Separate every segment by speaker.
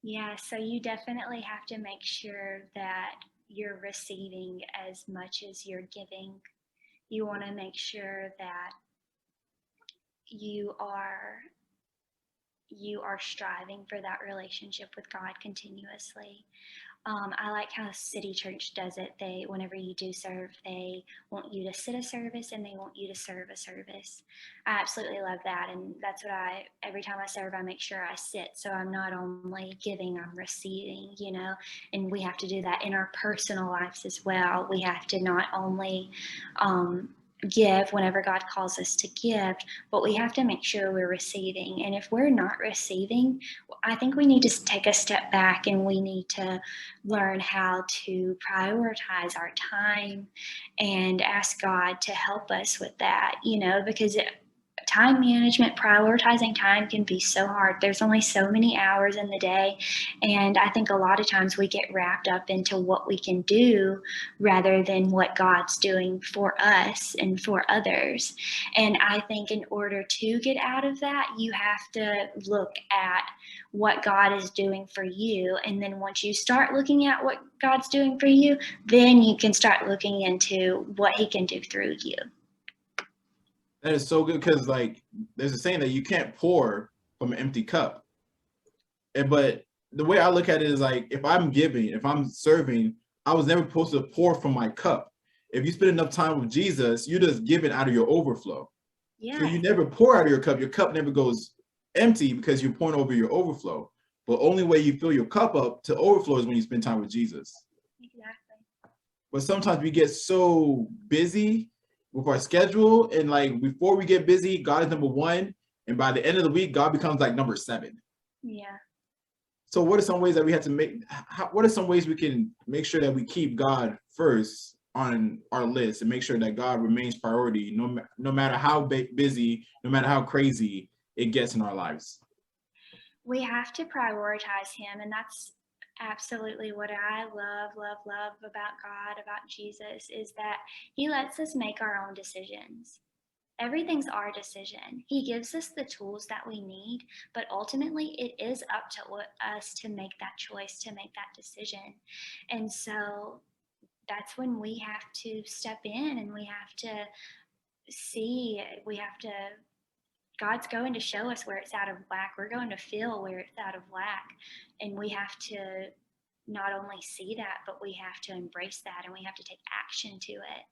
Speaker 1: Yeah, so you definitely have to make sure that you're receiving as much as you're giving. You want to make sure that you are you are striving for that relationship with God continuously. I like how City Church does it. They, whenever you do serve, they want you to sit a service and they want you to serve a service. I absolutely love that, and that's what every time I serve, I make sure I sit. So I'm not only giving, I'm receiving. And we have to do that in our personal lives as well. We have to not only give whenever God calls us to give, but we have to make sure we're receiving. And if we're not receiving, I think we need to take a step back and we need to learn how to prioritize our time and ask God to help us with that, because time management, prioritizing time can be so hard. There's only so many hours in the day. And I think a lot of times we get wrapped up into what we can do rather than what God's doing for us and for others. And I think in order to get out of that, you have to look at what God is doing for you. And then once you start looking at what God's doing for you, then you can start looking into what He can do through you.
Speaker 2: That is so good, because like there's a saying that you can't pour from an empty cup. But the way I look at it is like, if I'm giving, if I'm serving, I was never supposed to pour from my cup. If you spend enough time with Jesus, you just give it out of your overflow.
Speaker 1: Yeah.
Speaker 2: So you never pour out of your cup. Your cup never goes empty because you're pouring over your overflow. But only way you fill your cup up to overflow is when you spend time with Jesus.
Speaker 1: Exactly.
Speaker 2: But sometimes we get so busy with our schedule, and like before we get busy, God is number one, and by the end of the week, God becomes like number 7.
Speaker 1: Yeah.
Speaker 2: So what are some ways that we have to make, what are some ways we can make sure that we keep God first on our list and make sure that God remains priority, no matter how busy, no matter how crazy it gets in our lives?
Speaker 1: We have to prioritize Him, and that's absolutely what I love about God, about Jesus, is that He lets us make our own decisions. Everything's our decision. He gives us the tools that we need, but ultimately it is up to us to make that choice, to make that decision. And so that's when we have to step in and we have to God's going to show us where it's out of whack. We're going to feel where it's out of whack. And we have to not only see that, but we have to embrace that and we have to take action to it.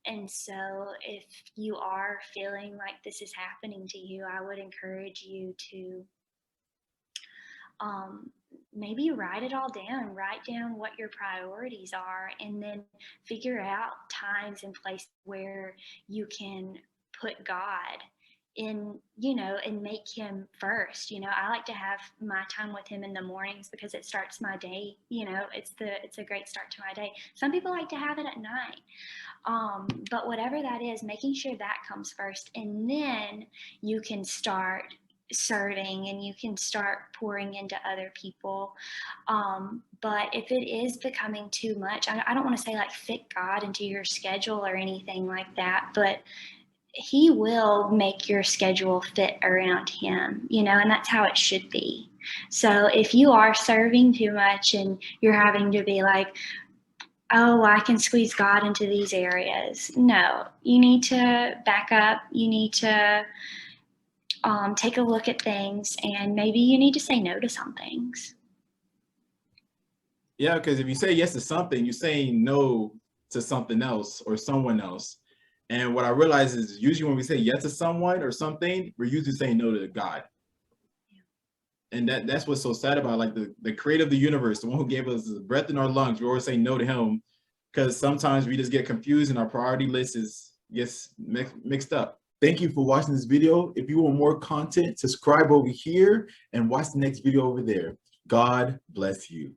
Speaker 1: And so if you are feeling like this is happening to you, I would encourage you to maybe write it all down. Write down what your priorities are, and then figure out times and places where you can put God in, and make Him first. I like to have my time with Him in the mornings because it starts my day. It's a great start to my day. Some people like to have it at night. But whatever that is, making sure that comes first, and then you can start serving and you can start pouring into other people. But if it is becoming too much, I don't want to say like fit God into your schedule or anything like that, but He will make your schedule fit around Him, and that's how it should be. So if you are serving too much and you're having to be like, oh, I can squeeze God into these areas. No, you need to back up. You need to take a look at things, and maybe you need to say no to some things.
Speaker 2: Yeah, because if you say yes to something, you're saying no to something else or someone else. And what I realize is usually when we say yes to someone or something, we're usually saying no to God. And that's what's so sad about, like, the creator of the universe, the one who gave us the breath in our lungs. We always say no to Him because sometimes we just get confused and our priority list gets mixed up. Thank you for watching this video. If you want more content, subscribe over here and watch the next video over there. God bless you.